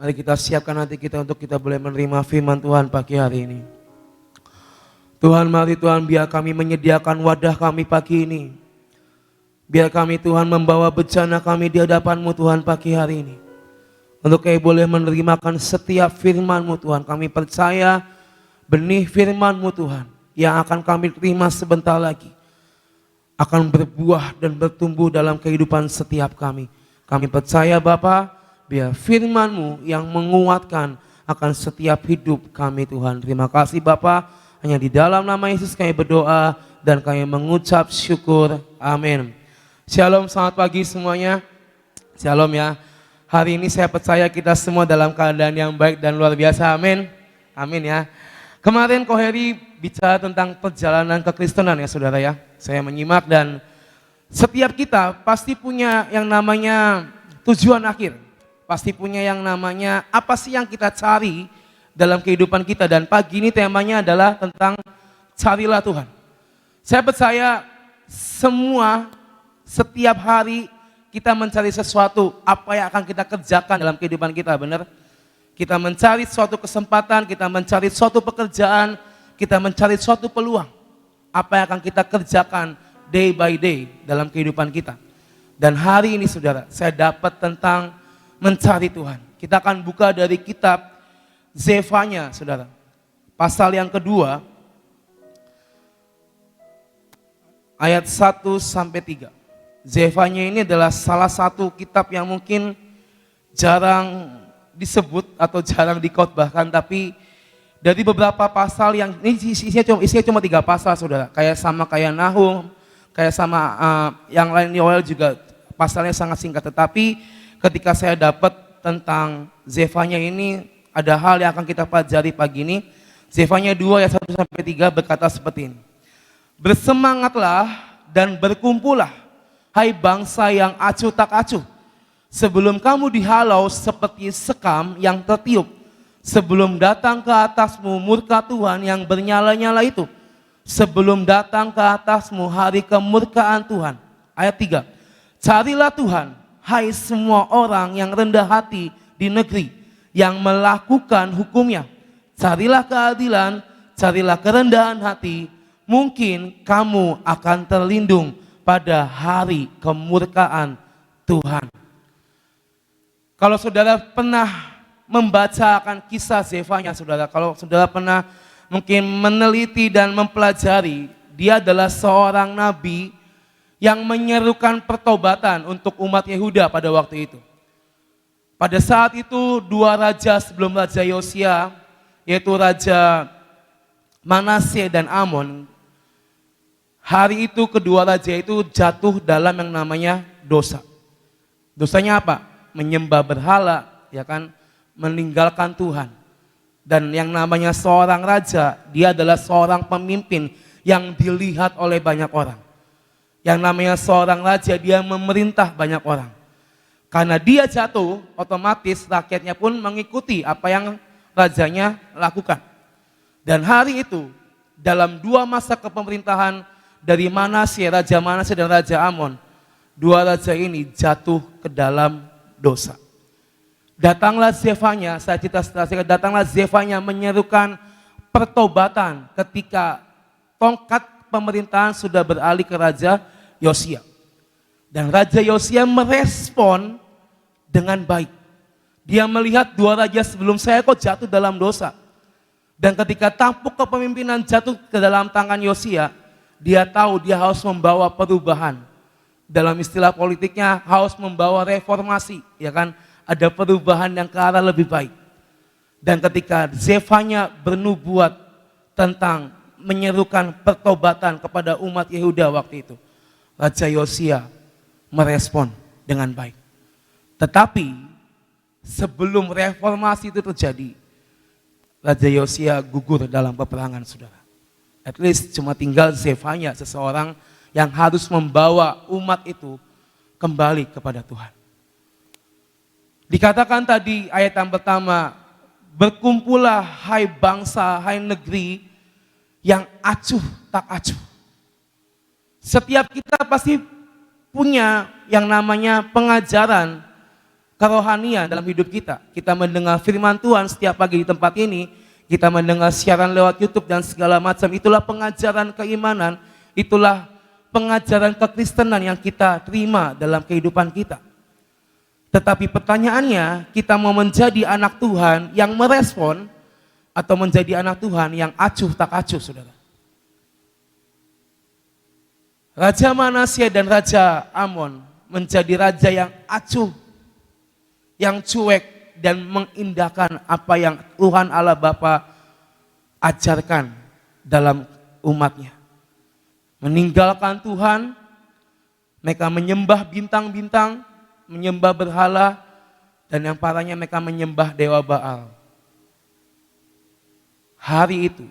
Mari kita siapkan hati kita untuk kita boleh menerima firman Tuhan pagi hari ini. Tuhan, mari Tuhan, biar kami menyediakan wadah kami pagi ini. Biar kami Tuhan membawa bejana kami di hadapan-Mu Tuhan pagi hari ini. Untuk kami boleh menerimakan setiap firman-Mu Tuhan. Kami percaya benih firman-Mu Tuhan yang akan kami terima sebentar lagi akan berbuah dan bertumbuh dalam kehidupan setiap kami. Kami percaya Bapa, biar firman-Mu yang menguatkan akan setiap hidup kami Tuhan. Terima kasih Bapa. Hanya di dalam nama Yesus kami berdoa dan kami mengucap syukur. Amin. Shalom, selamat pagi semuanya. Shalom ya. Hari ini saya percaya kita semua dalam keadaan yang baik dan luar biasa. Amin. Amin ya. Kemarin Ko Heri bicara tentang perjalanan kekristenan ya saudara ya. Saya menyimak dan setiap kita pasti punya yang namanya tujuan akhir. Pasti punya yang namanya apa sih yang kita cari dalam kehidupan kita. Dan pagi ini temanya adalah tentang carilah Tuhan. Saya percaya setiap hari kita mencari sesuatu, apa yang akan kita kerjakan dalam kehidupan kita, benar? Kita mencari suatu kesempatan, kita mencari suatu pekerjaan, kita mencari suatu peluang. Apa yang akan kita kerjakan day by day dalam kehidupan kita. Dan hari ini saudara, saya dapat tentang mencari Tuhan. Kita akan buka dari kitab Zefanya, saudara. Pasal yang kedua, ayat 1-3. Zefanya ini adalah salah satu kitab yang mungkin jarang disebut atau jarang dikhotbahkan, tapi dari beberapa pasal yang ini isinya cuma 3 pasal, saudara. Kayak Nahum, kayak sama yang lain Yoel juga pasalnya sangat singkat. Tetapi ketika saya dapat tentang Zefanya ini, ada hal yang akan kita pelajari pagi ini. Zefanya 2 ayat 1-3 berkata seperti ini. Bersemangatlah dan berkumpullah, hai bangsa yang acuh tak acuh. Sebelum kamu dihalau seperti sekam yang tertiup. Sebelum datang ke atasmu murka Tuhan yang bernyala-nyala itu. Sebelum datang ke atasmu hari kemurkaan Tuhan. Ayat 3. Carilah Tuhan, hai semua orang yang rendah hati di negeri, yang melakukan hukumnya. Carilah keadilan, carilah kerendahan hati, mungkin kamu akan terlindung pada hari kemurkaan Tuhan. Kalau saudara pernah membaca akan kisah Zefanya, saudara, kalau saudara pernah mungkin meneliti dan mempelajari, dia adalah seorang nabi yang menyerukan pertobatan untuk umat Yehuda pada waktu itu. Pada saat itu 2 raja sebelum Raja Yosia, yaitu Raja Manasye dan Amon, hari itu kedua raja itu jatuh dalam yang namanya dosa. Dosanya apa? Menyembah berhala, ya kan? Meninggalkan Tuhan. Dan yang namanya seorang raja, dia adalah seorang pemimpin yang dilihat oleh banyak orang. Yang namanya seorang raja, dia memerintah banyak orang. Karena dia jatuh, otomatis rakyatnya pun mengikuti apa yang rajanya lakukan. Dan hari itu, dalam 2 masa kepemerintahan dari Manasye, Raja Manasye dan Raja Amon, 2 raja ini jatuh ke dalam dosa. Datanglah Zefanya, saya cerita setelah datanglah Zefanya menyerukan pertobatan ketika tongkat pemerintahan sudah beralih ke Raja Yosia. Dan Raja Yosia merespon dengan baik. Dia melihat 2 raja sebelum saya kok jatuh dalam dosa. Dan ketika tampuk kepemimpinan jatuh ke dalam tangan Yosia, dia tahu dia harus membawa perubahan. Dalam istilah politiknya harus membawa reformasi, ya kan? Ada perubahan yang ke arah lebih baik. Dan ketika Zefanya bernubuat tentang menyerukan pertobatan kepada umat Yehuda waktu itu, Raja Yosia merespon dengan baik. Tetapi sebelum reformasi itu terjadi, Raja Yosia gugur dalam peperangan, saudara. At least cuma tinggal Zefanya, seseorang yang harus membawa umat itu kembali kepada Tuhan. Dikatakan tadi ayat yang pertama, berkumpullah hai bangsa, hai negeri yang acuh tak acuh. Setiap kita pasti punya yang namanya pengajaran kerohanian dalam hidup kita. Kita mendengar firman Tuhan setiap pagi di tempat ini, kita mendengar siaran lewat YouTube dan segala macam. Itulah pengajaran keimanan, itulah pengajaran kekristenan yang kita terima dalam kehidupan kita. Tetapi pertanyaannya, kita mau menjadi anak Tuhan yang merespon atau menjadi anak Tuhan yang acuh tak acuh, saudara. Raja Manasye dan Raja Amon menjadi raja yang acuh, yang cuek dan mengindahkan apa yang Tuhan Allah Bapa ajarkan dalam umatnya. Meninggalkan Tuhan, mereka menyembah bintang-bintang, menyembah berhala, dan yang parahnya mereka menyembah dewa Baal. Hari itu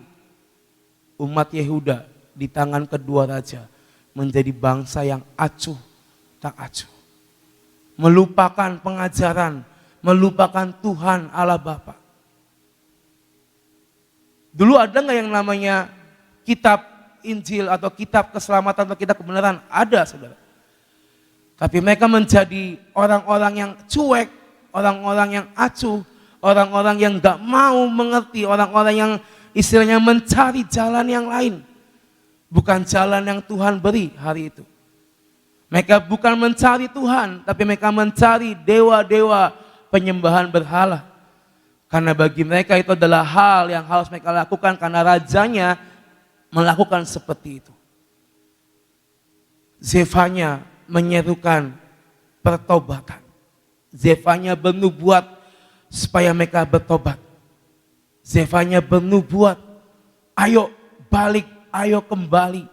umat Yehuda di tangan kedua raja menjadi bangsa yang acuh tak acuh. Melupakan pengajaran, melupakan Tuhan Allah Bapa. Dulu ada nggak yang namanya kitab Injil atau kitab keselamatan atau kitab kebenaran? Ada, saudara. Tapi mereka menjadi orang-orang yang cuek, orang-orang yang acuh, orang-orang yang gak mau mengerti, orang-orang yang istilahnya mencari jalan yang lain. Bukan jalan yang Tuhan beri hari itu. Mereka bukan mencari Tuhan, tapi mereka mencari dewa-dewa penyembahan berhala. Karena bagi mereka itu adalah hal yang harus mereka lakukan karena rajanya melakukan seperti itu. Zefanya menyerukan pertobatan. Zefanya bernubuat supaya mereka bertobat. Zefanya bernubuat, ayo balik, ayo kembali.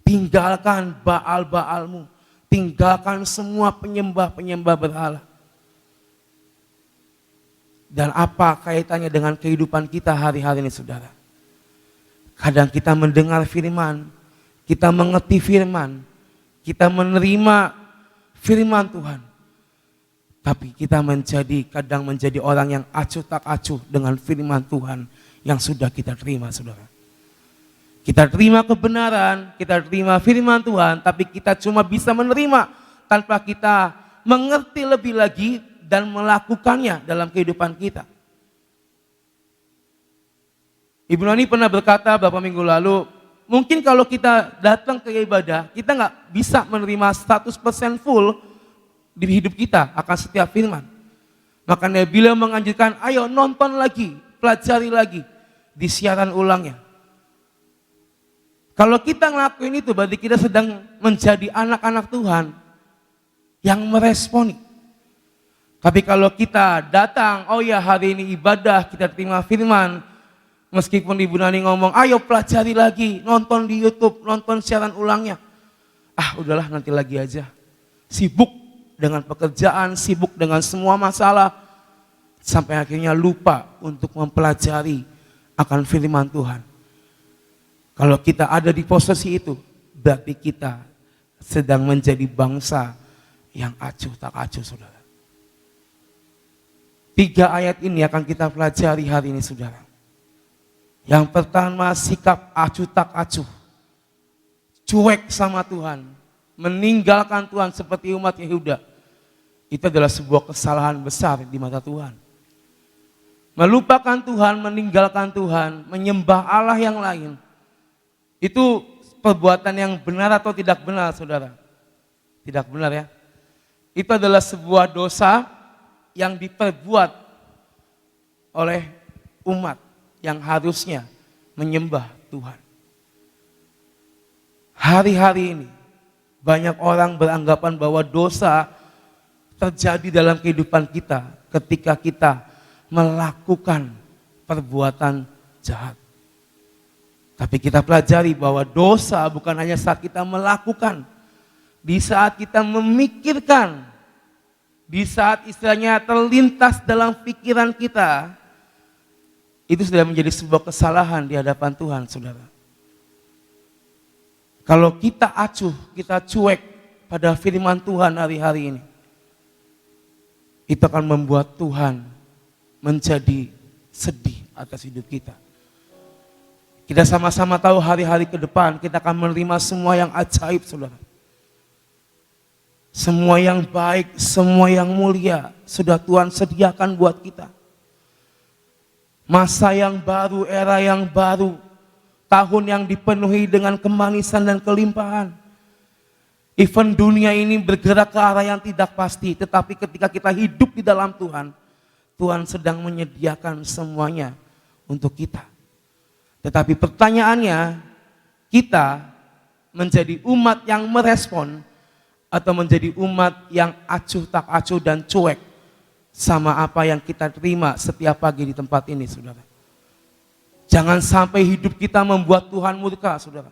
Tinggalkan Baal-Baalmu, tinggalkan semua penyembah-penyembah berhala. Dan apa kaitannya dengan kehidupan kita hari-hari ini, saudara? Kadang kita mendengar firman, kita mengerti firman, kita menerima firman Tuhan. Tapi kita kadang menjadi orang yang acuh tak acuh dengan firman Tuhan yang sudah kita terima, saudara. Kita terima kebenaran, kita terima firman Tuhan, tapi kita cuma bisa menerima tanpa kita mengerti lebih lagi dan melakukannya dalam kehidupan kita. Ibu Nani pernah berkata beberapa minggu lalu, mungkin kalau kita datang ke ibadah, kita nggak bisa menerima 100% full di hidup kita akan setiap firman. Makanya beliau menganjurkan, ayo nonton lagi, pelajari lagi di siaran ulangnya. Kalau kita ngelakuin itu, berarti kita sedang menjadi anak-anak Tuhan yang meresponi. Tapi kalau kita datang, oh ya hari ini ibadah, kita terima firman, meskipun Ibu Nani ngomong, ayo pelajari lagi, nonton di YouTube, nonton siaran ulangnya. Ah udahlah nanti lagi aja. Sibuk dengan pekerjaan, sibuk dengan semua masalah. Sampai akhirnya lupa untuk mempelajari akan firman Tuhan. Kalau kita ada di posisi itu, berarti kita sedang menjadi bangsa yang acuh tak acuh, saudara. 3 ayat ini akan kita pelajari hari ini, saudara. Yang pertama, sikap acuh tak acuh. Cuek sama Tuhan. Meninggalkan Tuhan seperti umat Yehuda. Itu adalah sebuah kesalahan besar di mata Tuhan. Melupakan Tuhan, meninggalkan Tuhan, menyembah Allah yang lain. Itu perbuatan yang benar atau tidak benar, saudara? Tidak benar ya. Itu adalah sebuah dosa yang diperbuat oleh umat yang harusnya menyembah Tuhan. Hari-hari ini banyak orang beranggapan bahwa dosa terjadi dalam kehidupan kita ketika kita melakukan perbuatan jahat. Tapi kita pelajari bahwa dosa bukan hanya saat kita melakukan, di saat kita memikirkan, di saat istilahnya terlintas dalam pikiran kita, itu sudah menjadi sebuah kesalahan di hadapan Tuhan, saudara. Kalau kita acuh, kita cuek pada firman Tuhan hari-hari ini, itu akan membuat Tuhan menjadi sedih atas hidup kita. Kita sama-sama tahu hari-hari ke depan kita akan menerima semua yang ajaib, saudara. Semua yang baik, semua yang mulia sudah Tuhan sediakan buat kita. Masa yang baru, era yang baru, tahun yang dipenuhi dengan kemanisan dan kelimpahan. Even dunia ini bergerak ke arah yang tidak pasti, tetapi ketika kita hidup di dalam Tuhan, Tuhan sedang menyediakan semuanya untuk kita. Tetapi pertanyaannya, kita menjadi umat yang merespon atau menjadi umat yang acuh tak acuh dan cuek sama apa yang kita terima setiap pagi di tempat ini, saudara. Jangan sampai hidup kita membuat Tuhan murka, saudara.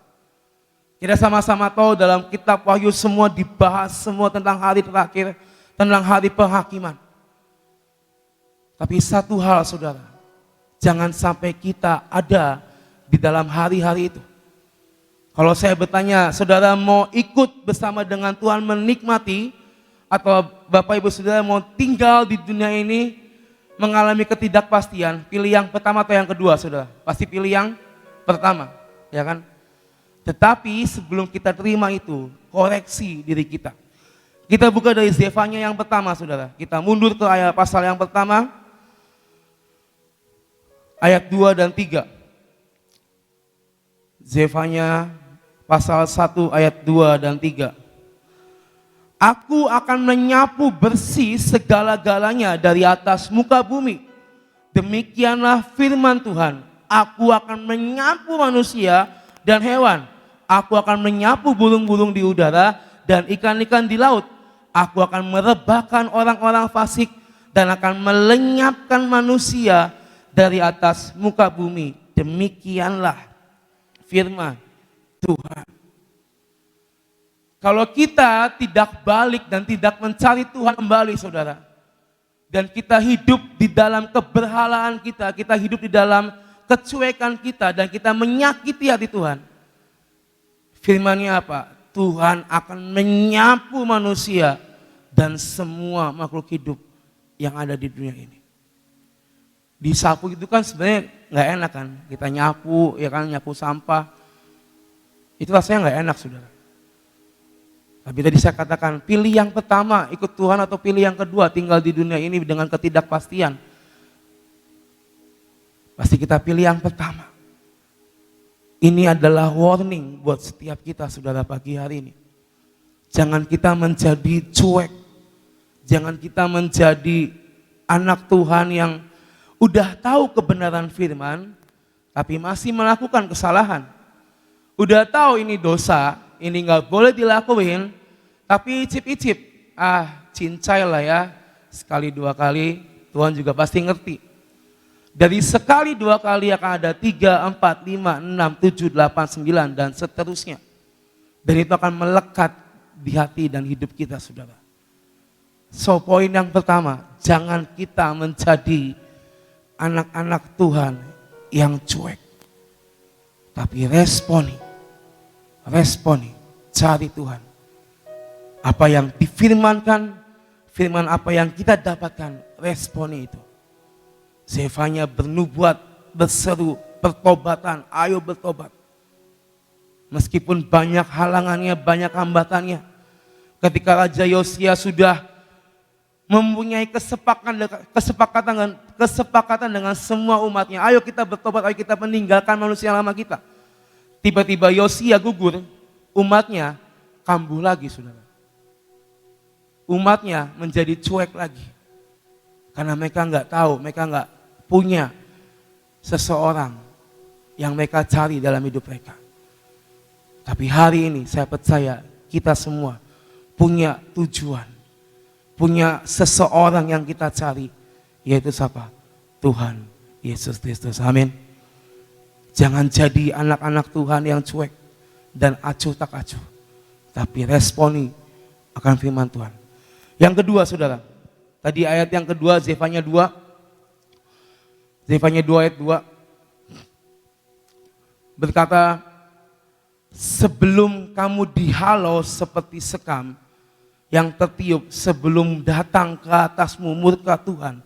Kita sama-sama tahu dalam kitab Wahyu semua dibahas semua tentang hari terakhir, tentang hari penghakiman. Tapi satu hal, saudara, jangan sampai kita ada di dalam hari-hari itu. Kalau saya bertanya, saudara mau ikut bersama dengan Tuhan menikmati, atau Bapak Ibu Saudara mau tinggal di dunia ini mengalami ketidakpastian, pilih yang pertama atau yang kedua, saudara? Pasti pilih yang pertama, ya kan? Tetapi sebelum kita terima itu, koreksi diri kita. Kita buka dari Zefanya yang pertama, saudara. Kita mundur ke ayat pasal yang pertama, ayat 2 dan 3. Zefanya pasal 1 ayat 2 dan 3. Aku akan menyapu bersih segala-galanya dari atas muka bumi. Demikianlah firman Tuhan. Aku akan menyapu manusia dan hewan. Aku akan menyapu burung-burung di udara dan ikan-ikan di laut. Aku akan merebahkan orang-orang fasik dan akan melenyapkan manusia dari atas muka bumi. Demikianlah firman Tuhan. Kalau kita tidak balik dan tidak mencari Tuhan kembali, saudara, dan kita hidup di dalam keberhalaan kita hidup di dalam kecuekan kita, dan kita menyakiti hati Tuhan, firman-Nya apa? Tuhan akan menyapu manusia dan semua makhluk hidup yang ada di dunia ini. Disapu itu kan sebenarnya nggak enak kan? Kita nyapu, ya kan, nyapu sampah. Itu rasanya nggak enak, saudara. Tapi tadi saya katakan, pilih yang pertama, ikut Tuhan, atau pilih yang kedua, tinggal di dunia ini dengan ketidakpastian. Pasti kita pilih yang pertama. Ini adalah warning buat setiap kita, saudara, pagi hari ini. Jangan kita menjadi cuek. Jangan kita menjadi anak Tuhan yang udah tahu kebenaran firman, tapi masih melakukan kesalahan. Udah tahu ini dosa, ini nggak boleh dilakuin, tapi icip-icip, cincai lah ya, sekali dua kali Tuhan juga pasti ngerti. Dari sekali dua kali akan ada 3, 4, 5, 6, 7, 8, 9 dan seterusnya. Dan itu akan melekat di hati dan hidup kita, saudara. So, poin yang pertama, jangan kita menjadi anak-anak Tuhan yang cuek, tapi responi, cari Tuhan. Apa yang difirmankan, firman apa yang kita dapatkan, responi itu. Zefanya bernubuat, berseru, pertobatan, ayo bertobat. Meskipun banyak halangannya, banyak hambatannya. Ketika Raja Yosia sudah mempunyai kesepakatan dengan semua umatnya, ayo kita bertobat, ayo kita meninggalkan manusia lama kita. Tiba-tiba Yosia gugur, umatnya kambuh lagi, saudara. Umatnya menjadi cuek lagi. Karena mereka nggak tahu, mereka nggak punya seseorang yang mereka cari dalam hidup mereka. Tapi hari ini saya percaya kita semua punya tujuan, punya seseorang yang kita cari, yaitu siapa? Tuhan Yesus Kristus. Amin. Jangan jadi anak-anak Tuhan yang cuek dan acuh tak acuh, tapi responi akan firman Tuhan. Yang kedua, saudara, tadi ayat yang kedua, Zefanya 2 ayat 2 berkata, sebelum kamu dihalau seperti sekam yang tertiup, sebelum datang ke atasmu murka Tuhan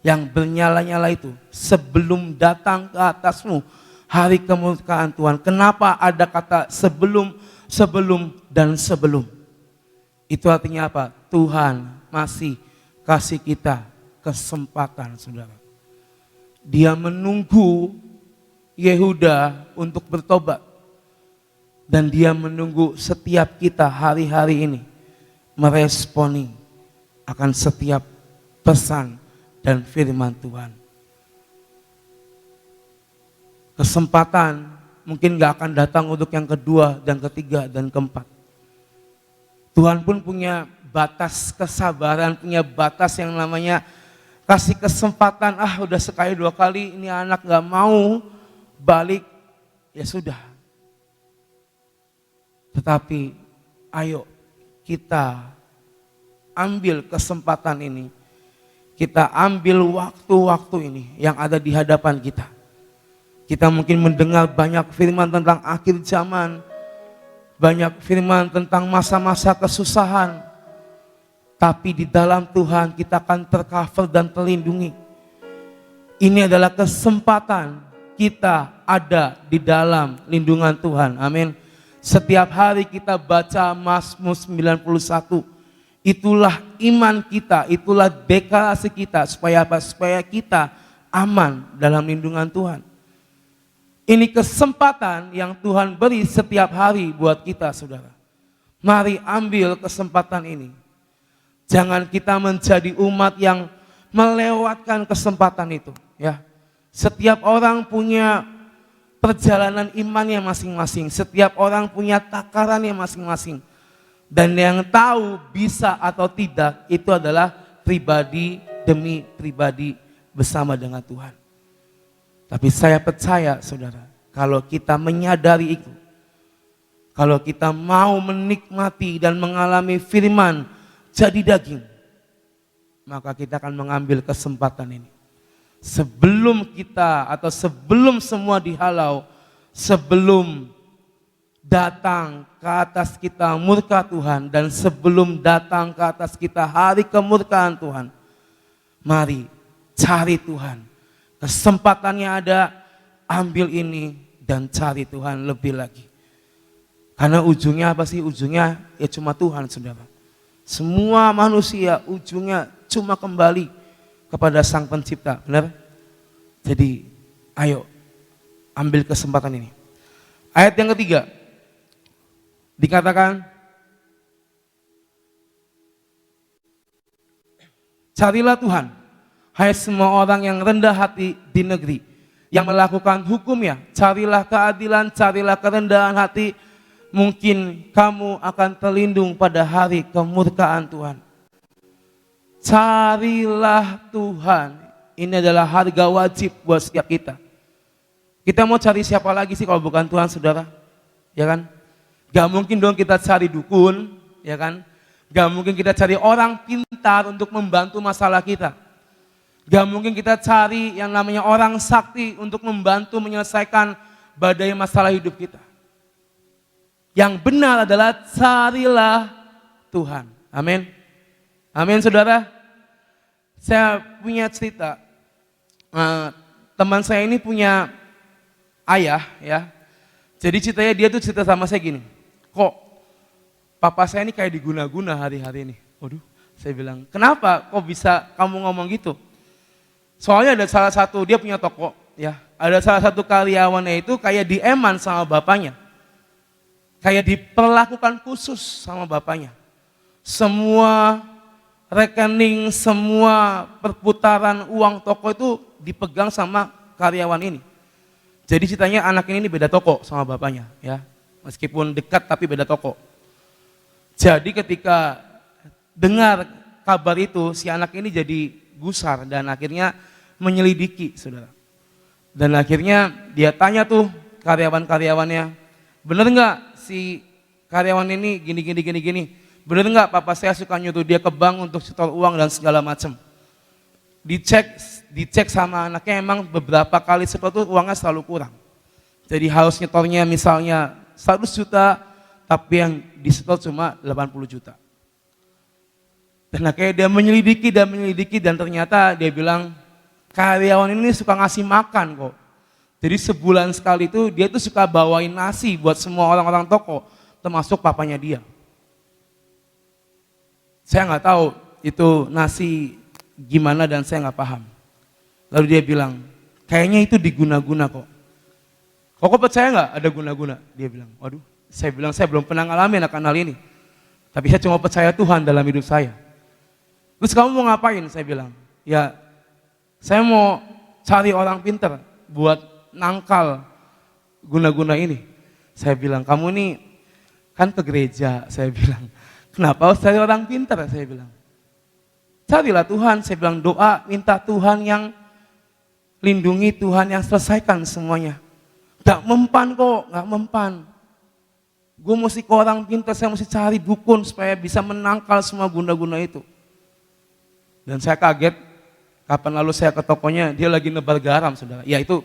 yang bernyala-nyala itu, sebelum datang ke atasmu hari kemurkaan Tuhan. Kenapa ada kata sebelum, dan sebelum? Itu artinya apa? Tuhan masih kasih kita kesempatan, saudara. Dia menunggu Yehuda untuk bertobat. Dan dia menunggu setiap kita hari-hari ini meresponi akan setiap pesan dan firman Tuhan. Kesempatan mungkin gak akan datang untuk yang kedua dan ketiga dan keempat. Tuhan pun punya batas kesabaran, punya batas yang namanya kasih kesempatan. Udah sekali dua kali ini anak gak mau balik, ya sudah. Tetapi ayo kita ambil kesempatan ini. Kita ambil waktu-waktu ini yang ada di hadapan kita. Kita mungkin mendengar banyak firman tentang akhir zaman. Banyak firman tentang masa-masa kesusahan. Tapi di dalam Tuhan kita akan tercover dan terlindungi. Ini adalah kesempatan kita ada di dalam lindungan Tuhan. Amin. Setiap hari kita baca Mazmur 91. Itulah iman kita, itulah deklarasi kita supaya apa? Supaya kita aman dalam lindungan Tuhan. Ini kesempatan yang Tuhan beri setiap hari buat kita, saudara. Mari ambil kesempatan ini. Jangan kita menjadi umat yang melewatkan kesempatan itu, ya. Setiap orang punya perjalanan imannya masing-masing. Setiap orang punya takarannya masing-masing. Dan yang tahu bisa atau tidak itu adalah pribadi demi pribadi bersama dengan Tuhan. Tapi saya percaya, saudara, kalau kita menyadari itu, kalau kita mau menikmati dan mengalami firman jadi daging, maka kita akan mengambil kesempatan ini. Sebelum kita atau sebelum semua dihalau, sebelum datang ke atas kita murka Tuhan, dan sebelum datang ke atas kita hari kemurkaan Tuhan, mari cari Tuhan. Kesempatannya ada, ambil ini dan cari Tuhan lebih lagi. Karena ujungnya apa sih? Ujungnya ya cuma Tuhan, saudara. Semua manusia ujungnya cuma kembali kepada Sang Pencipta, benar? Jadi ayo ambil kesempatan ini. Ayat yang ketiga dikatakan, carilah Tuhan, hai semua orang yang rendah hati di negeri, yang melakukan hukum-Nya. Carilah keadilan, carilah kerendahan hati, mungkin kamu akan terlindung pada hari kemurkaan Tuhan. Carilah Tuhan, ini adalah harga wajib buat setiap kita. Kita mau cari siapa lagi sih kalau bukan Tuhan, saudara? Ya kan? Gak mungkin dong kita cari dukun, ya kan? Gak mungkin kita cari orang pintar untuk membantu masalah kita. Gak mungkin kita cari yang namanya orang sakti untuk membantu menyelesaikan badai masalah hidup kita. Yang benar adalah carilah Tuhan. Amin. Amin, saudara. Saya punya cerita. Teman saya ini punya ayah, ya. Jadi ceritanya dia tuh cerita sama saya gini. Kok papa saya ini kayak diguna-guna hari-hari ini. Waduh, saya bilang, kenapa kok bisa kamu ngomong gitu? Soalnya ada salah satu, dia punya toko, ya. Ada salah satu karyawannya itu kayak dieman sama bapaknya. Kayak diperlakukan khusus sama bapaknya. Semua rekening, semua perputaran uang toko itu dipegang sama karyawan ini. Jadi ceritanya anak ini beda toko sama bapaknya, ya. Meskipun dekat tapi beda toko. Jadi ketika dengar kabar itu, si anak ini jadi gusar dan akhirnya menyelidiki, saudara. Dan akhirnya dia tanya tuh karyawan-karyawannya, bener nggak si karyawan ini gini. Bener nggak papa saya suka nyuruh dia ke bank untuk setor uang dan segala macam. Dicek sama anaknya, emang beberapa kali setor tuh uangnya selalu kurang. Jadi harus nyetornya misalnya 100 juta, tapi yang disetor cuma 80 juta. Dan akhirnya dia menyelidiki dan ternyata dia bilang, karyawan ini suka ngasih makan kok. Jadi sebulan sekali itu dia tuh suka bawain nasi buat semua orang-orang toko, termasuk papanya dia. Saya nggak tahu itu nasi gimana dan saya nggak paham. Lalu dia bilang, kayaknya itu diguna-guna kok. Kok percaya nggak ada guna-guna? Dia bilang, waduh, saya bilang saya belum pernah ngalamin akan hal ini. Tapi saya cuma percaya Tuhan dalam hidup saya. Terus kamu mau ngapain? Saya bilang, ya saya mau cari orang pintar buat nangkal guna-guna ini. Saya bilang, kamu nih kan ke gereja, saya bilang. Kenapa harus cari orang pintar? Saya bilang. Carilah Tuhan, saya bilang doa, minta Tuhan yang lindungi, Tuhan yang selesaikan semuanya. Gak mempan kok, gak mempan. Gue mesti ke orang pintar, saya mesti cari dukun supaya bisa menangkal semua guna-guna itu. Dan saya kaget, kapan lalu saya ke tokonya, dia lagi nebar garam, saudara. Ya itu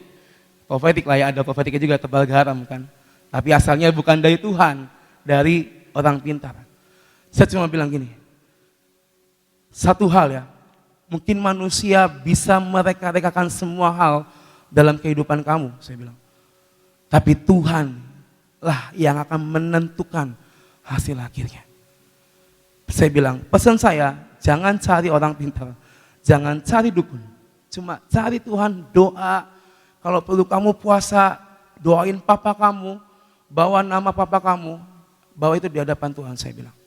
profetik lah ya, ada profetiknya juga tebal garam kan. Tapi asalnya bukan dari Tuhan, dari orang pintar. Saya cuma bilang gini, satu hal ya, mungkin manusia bisa mereka-rekakan semua hal dalam kehidupan kamu, saya bilang. Tapi Tuhan lah yang akan menentukan hasil akhirnya. Saya bilang, pesan saya, jangan cari orang pintar, jangan cari dukun. Cuma cari Tuhan, doa. Kalau perlu kamu puasa, doain papa kamu, bawa nama papa kamu, bawa itu di hadapan Tuhan, saya bilang.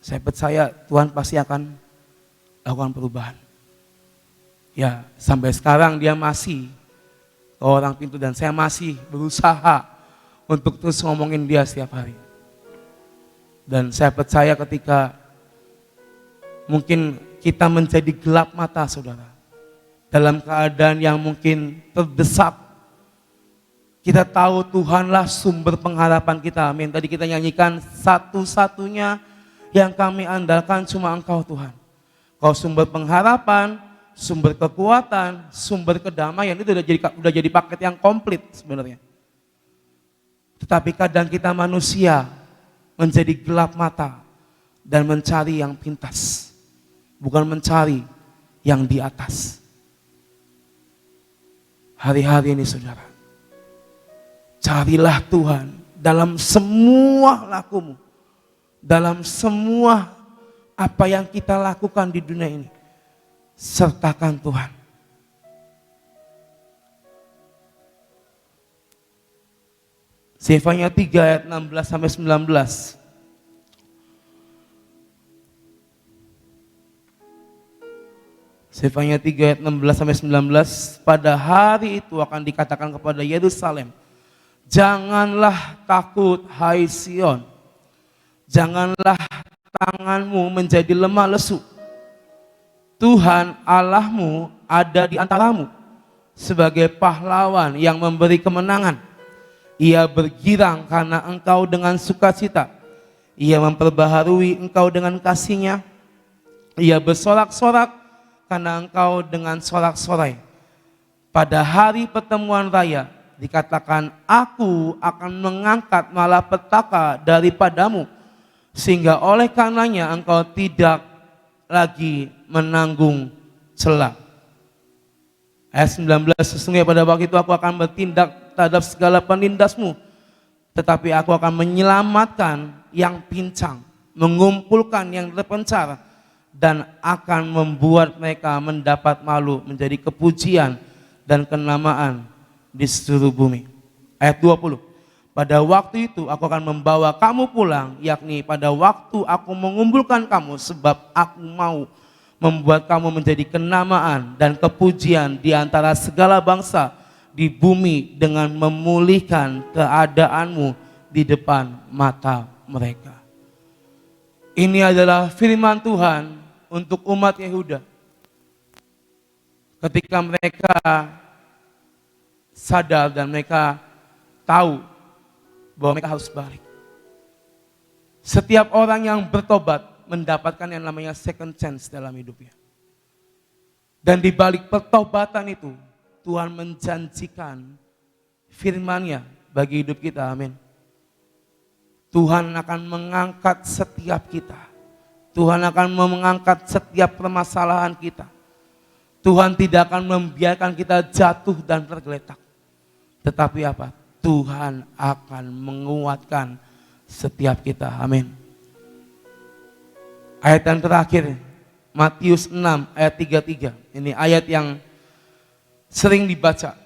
Saya percaya Tuhan pasti akan lakukan perubahan. Ya, sampai sekarang dia masih orang pintu dan saya masih berusaha untuk terus ngomongin dia setiap hari. Dan saya percaya ketika mungkin kita menjadi gelap mata, saudara, dalam keadaan yang mungkin terdesak, kita tahu Tuhanlah sumber pengharapan kita. Amin. Tadi kita nyanyikan, satu-satunya yang kami andalkan cuma Engkau Tuhan. Kau sumber pengharapan, sumber kekuatan, sumber kedamaian, itu udah jadi paket yang komplit sebenarnya. Tetapi kadang kita manusia menjadi gelap mata dan mencari yang pintas, bukan mencari yang di atas. Hari-hari ini saudara, carilah Tuhan dalam semua lakumu, dalam semua apa yang kita lakukan di dunia ini. Sertakan Tuhan. Zefanya 3 ayat 16 sampai 19. Zefanya 3 ayat 16 sampai 19. Pada hari itu akan dikatakan kepada Yerusalem, janganlah takut hai Sion, janganlah tanganmu menjadi lemah lesu. Tuhan Allahmu ada di antaramu sebagai pahlawan yang memberi kemenangan. Ia bergirang karena engkau dengan sukacita. Ia memperbaharui engkau dengan kasih-Nya. Ia bersorak-sorak karena engkau dengan sorak-sorai. Pada hari pertemuan raya dikatakan, aku akan mengangkat malapetaka daripadamu, sehingga oleh karenanya engkau tidak lagi menanggung celah. Ayat 19, sesungguhnya pada waktu itu aku akan bertindak terhadap segala penindasmu, tetapi aku akan menyelamatkan yang pincang, mengumpulkan yang terpencar, dan akan membuat mereka mendapat malu menjadi kepujian dan kenamaan di seluruh bumi. Ayat 20, pada waktu itu aku akan membawa kamu pulang, yakni pada waktu aku mengumpulkan kamu, sebab aku mau membuat kamu menjadi kenamaan dan kepujian di antara segala bangsa di bumi dengan memulihkan keadaanmu di depan mata mereka. Ini adalah firman Tuhan untuk umat Yehuda. Ketika mereka sadar dan mereka tahu bahwa mereka harus balik. Setiap orang yang bertobat mendapatkan yang namanya second chance dalam hidupnya. Dan di balik pertobatan itu, Tuhan menjanjikan firman-Nya bagi hidup kita, amin. Tuhan akan mengangkat setiap kita. Tuhan akan mengangkat setiap permasalahan kita. Tuhan tidak akan membiarkan kita jatuh dan tergeletak. Tetapi apa? Tuhan akan menguatkan setiap kita, amin. Ayat yang terakhir, Matius 6 ayat 33. Ini ayat yang sering dibaca.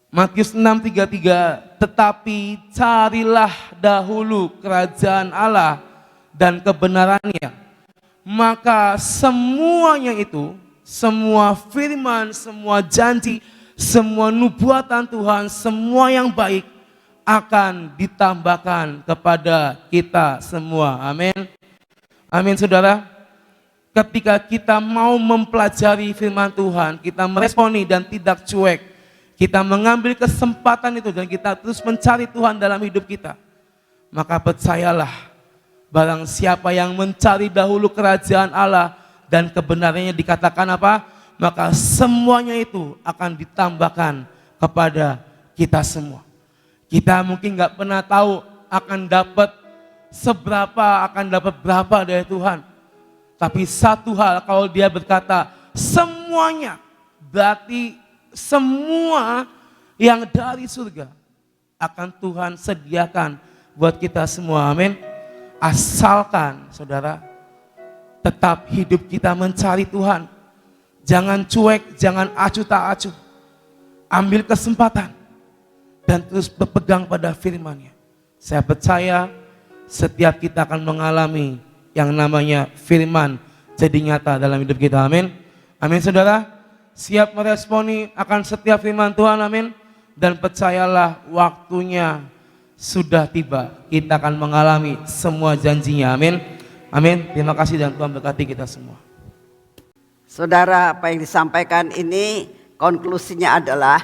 Matius 6:33, tetapi carilah dahulu kerajaan Allah dan kebenarannya, maka semuanya itu, semua firman, semua janji, semua nubuatan Tuhan, semua yang baik akan ditambahkan kepada kita semua. Amin. Amin, saudara. Ketika kita mau mempelajari firman Tuhan, kita meresponi dan tidak cuek, kita mengambil kesempatan itu dan kita terus mencari Tuhan dalam hidup kita, maka percayalah, barang siapa yang mencari dahulu kerajaan Allah dan kebenarannya, dikatakan apa? Maka semuanya itu akan ditambahkan kepada kita semua. Kita mungkin gak pernah tahu akan dapat seberapa, akan dapat berapa dari Tuhan. Tapi satu hal, kalau dia berkata semuanya, berarti semua yang dari surga akan Tuhan sediakan buat kita semua. Amin. Asalkan saudara tetap hidup kita mencari Tuhan. Jangan cuek, jangan acuh tak acuh. Ambil kesempatan dan terus berpegang pada firman-Nya. Saya percaya setiap kita akan mengalami yang namanya firman jadi nyata dalam hidup kita. Amin. Amin, saudara. Siap meresponi akan setiap firman Tuhan, amin. Dan percayalah, waktunya sudah tiba. Kita akan mengalami semua janjinya, amin. Amin. Terima kasih dan Tuhan berkati kita semua. Saudara, apa yang disampaikan ini konklusinya adalah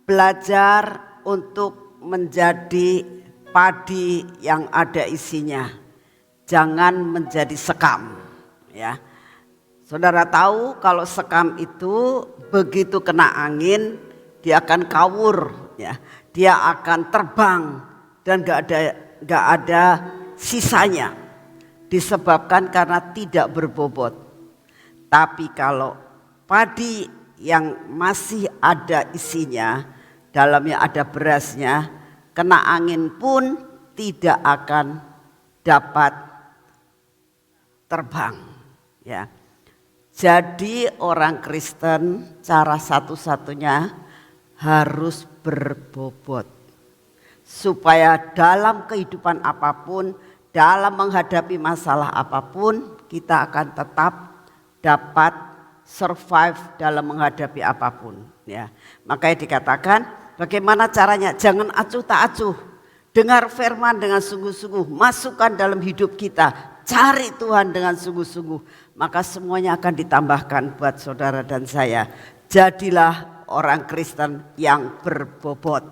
belajar untuk menjadi padi yang ada isinya. Jangan menjadi sekam, ya. Saudara tahu kalau sekam itu begitu kena angin dia akan kawur, ya. Dia akan terbang dan gak ada sisanya, disebabkan karena tidak berbobot. Tapi kalau padi yang masih ada isinya, dalamnya ada berasnya, kena angin pun tidak akan dapat terbang, ya. Jadi orang Kristen cara satu-satunya harus berbobot. Supaya dalam kehidupan apapun, dalam menghadapi masalah apapun, kita akan tetap dapat survive dalam menghadapi apapun. Ya, makanya dikatakan bagaimana caranya? Jangan acuh tak acuh. Dengar firman dengan sungguh-sungguh, masukkan dalam hidup kita. Cari Tuhan dengan sungguh-sungguh, maka semuanya akan ditambahkan buat saudara dan saya. Jadilah orang Kristen yang berbobot.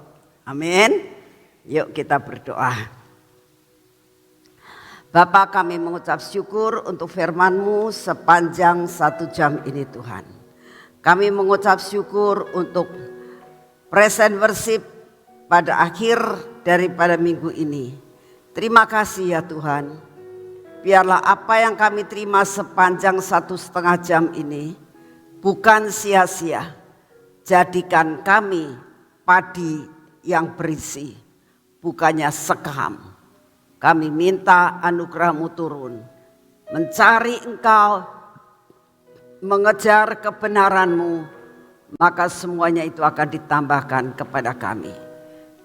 Amin. Yuk kita berdoa. Bapa, kami mengucap syukur untuk firman-Mu sepanjang 1 jam ini Tuhan. Kami mengucap syukur untuk present worship pada akhir daripada minggu ini. Terima kasih ya Tuhan. Biarlah apa yang kami terima sepanjang 1,5 jam ini bukan sia-sia. Jadikan kami padi yang berisi, bukannya sekam. Kami minta anugerah-Mu turun, mencari Engkau, mengejar kebenaran-Mu, maka semuanya itu akan ditambahkan kepada kami.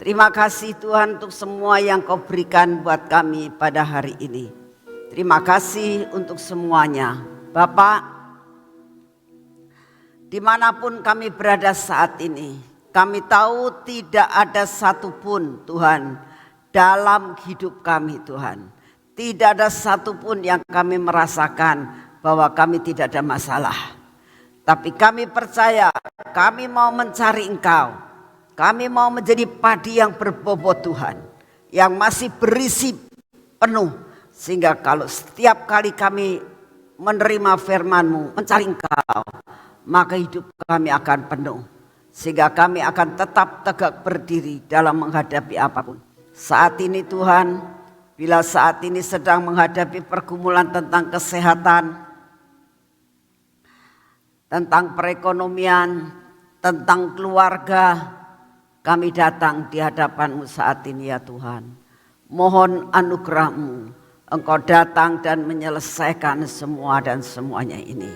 Terima kasih Tuhan untuk semua yang Kau berikan buat kami pada hari ini. Terima kasih untuk semuanya. Bapak, dimanapun kami berada saat ini, kami tahu tidak ada satupun Tuhan dalam hidup kami Tuhan. Tidak ada satupun yang kami merasakan bahwa kami tidak ada masalah. Tapi kami percaya, kami mau mencari Engkau. Kami mau menjadi padi yang berbobot Tuhan, yang masih berisi penuh. Sehingga kalau setiap kali kami menerima firman-Mu, mencari Engkau, maka hidup kami akan penuh. Sehingga kami akan tetap tegak berdiri dalam menghadapi apapun. Saat ini Tuhan, bila saat ini sedang menghadapi pergumulan tentang kesehatan, tentang perekonomian, tentang keluarga, kami datang di hadapan-Mu saat ini ya Tuhan. Mohon anugerah-Mu. Engkau datang dan menyelesaikan semua dan semuanya ini.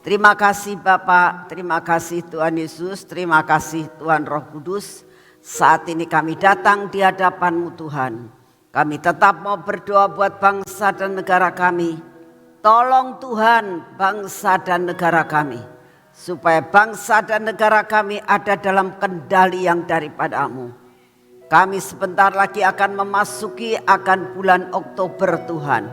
Terima kasih Bapa, terima kasih Tuhan Yesus, terima kasih Tuhan Roh Kudus. Saat ini kami datang di hadapan-Mu Tuhan. Kami tetap mau berdoa buat bangsa dan negara kami. Tolong Tuhan bangsa dan negara kami. Supaya bangsa dan negara kami ada dalam kendali yang daripada-Mu. Kami sebentar lagi akan memasuki bulan Oktober Tuhan.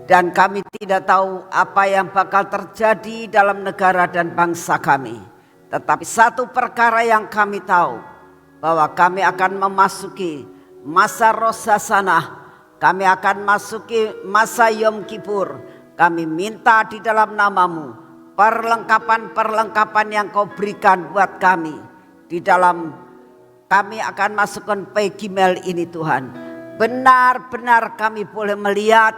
Dan kami tidak tahu apa yang bakal terjadi dalam negara dan bangsa kami. Tetapi satu perkara yang kami tahu, bahwa kami akan memasuki masa Rosh Hashanah, kami akan masuki masa Yom Kippur. Kami minta di dalam nama-Mu perlengkapan-perlengkapan yang Kau berikan buat kami. Di dalam kami akan masukkan Pegimel ini Tuhan. Benar-benar kami boleh melihat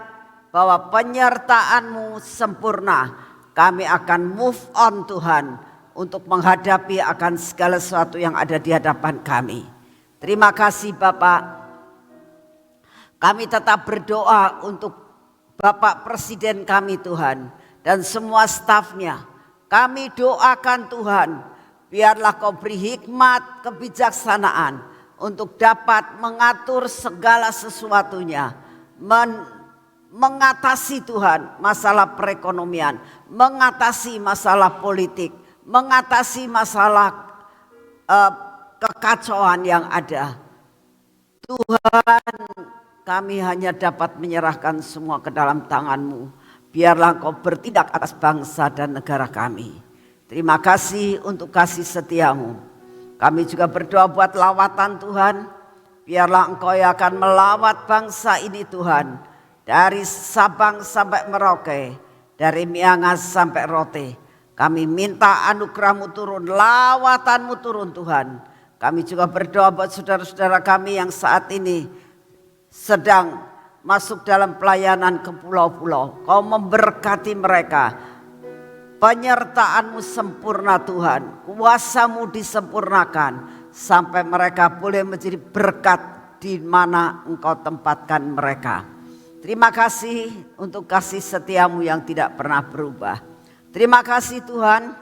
bahwa penyertaan-Mu sempurna. Kami akan move on Tuhan untuk menghadapi akan segala sesuatu yang ada di hadapan kami. Terima kasih Bapak. Kami tetap berdoa untuk Bapak Presiden kami Tuhan dan semua stafnya. Kami doakan Tuhan, biarlah Kau beri hikmat, kebijaksanaan untuk dapat mengatur segala sesuatunya. Mengatasi Tuhan masalah perekonomian, mengatasi masalah politik, mengatasi masalah kekacauan yang ada. Tuhan, kami hanya dapat menyerahkan semua ke dalam tangan-Mu. Biarlah Kau bertindak atas bangsa dan negara kami. Terima kasih untuk kasih setia-Mu. Kami juga berdoa buat lawatan Tuhan. Biarlah Engkau yang akan melawat bangsa ini Tuhan. Dari Sabang sampai Merauke. Dari Miangas sampai Rote. Kami minta anugerah-Mu turun, lawatan-Mu turun Tuhan. Kami juga berdoa buat saudara-saudara kami yang saat ini sedang masuk dalam pelayanan ke pulau-pulau. Kau memberkati mereka. Penyertaan-Mu sempurna Tuhan. Kuasa-Mu disempurnakan. Sampai mereka boleh menjadi berkat di mana Engkau tempatkan mereka. Terima kasih untuk kasih setia-Mu yang tidak pernah berubah. Terima kasih Tuhan.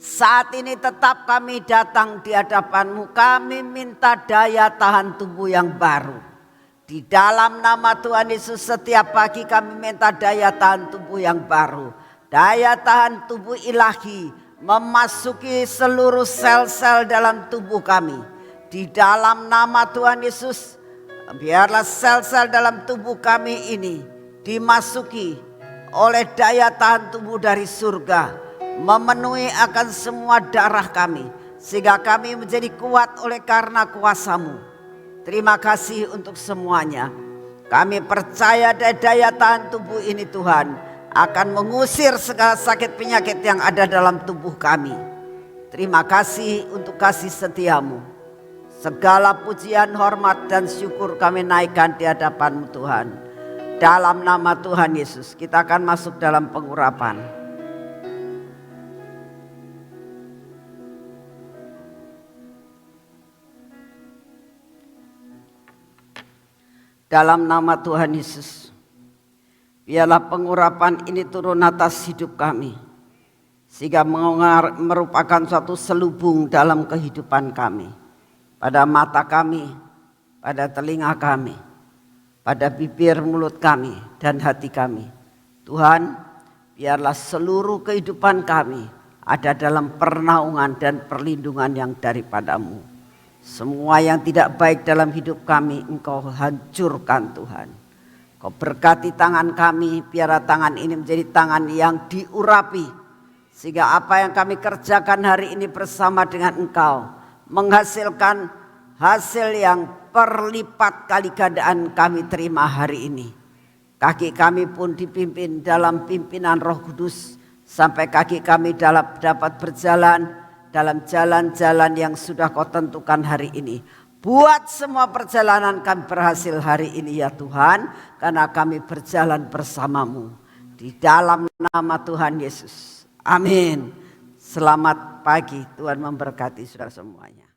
Saat ini tetap kami datang di hadapan-Mu. Kami minta daya tahan tubuh yang baru. Di dalam nama Tuhan Yesus setiap pagi kami minta daya tahan tubuh yang baru. Daya tahan tubuh ilahi memasuki seluruh sel-sel dalam tubuh kami. Di dalam nama Tuhan Yesus, biarlah sel-sel dalam tubuh kami ini dimasuki oleh daya tahan tubuh dari surga. Memenuhi akan semua darah kami. Sehingga kami menjadi kuat oleh karena kuasa-Mu. Terima kasih untuk semuanya. Kami percaya daya tahan tubuh ini Tuhan akan mengusir segala sakit penyakit yang ada dalam tubuh kami. Terima kasih untuk kasih setia-Mu. Segala pujian, hormat dan syukur kami naikkan di hadapan-Mu Tuhan. Dalam nama Tuhan Yesus kita akan masuk dalam pengurapan. Dalam nama Tuhan Yesus, biarlah pengurapan ini turun atas hidup kami. Sehingga merupakan suatu selubung dalam kehidupan kami. Pada mata kami, pada telinga kami, pada bibir mulut kami dan hati kami. Tuhan, biarlah seluruh kehidupan kami ada dalam pernaungan dan perlindungan yang daripada-Mu. Semua yang tidak baik dalam hidup kami Engkau hancurkan Tuhan. Kau berkati tangan kami, biarlah tangan ini menjadi tangan yang diurapi. Sehingga apa yang kami kerjakan hari ini bersama dengan Engkau menghasilkan hasil yang berlipat kali gandaan kami terima hari ini. Kaki kami pun dipimpin dalam pimpinan Roh Kudus. Sampai kaki kami dapat berjalan dalam jalan-jalan yang sudah Kau tentukan hari ini. Buat semua perjalanan kami berhasil hari ini ya Tuhan. Karena kami berjalan bersama-Mu. Di dalam nama Tuhan Yesus. Amin. Selamat pagi, Tuhan memberkati saudara semuanya.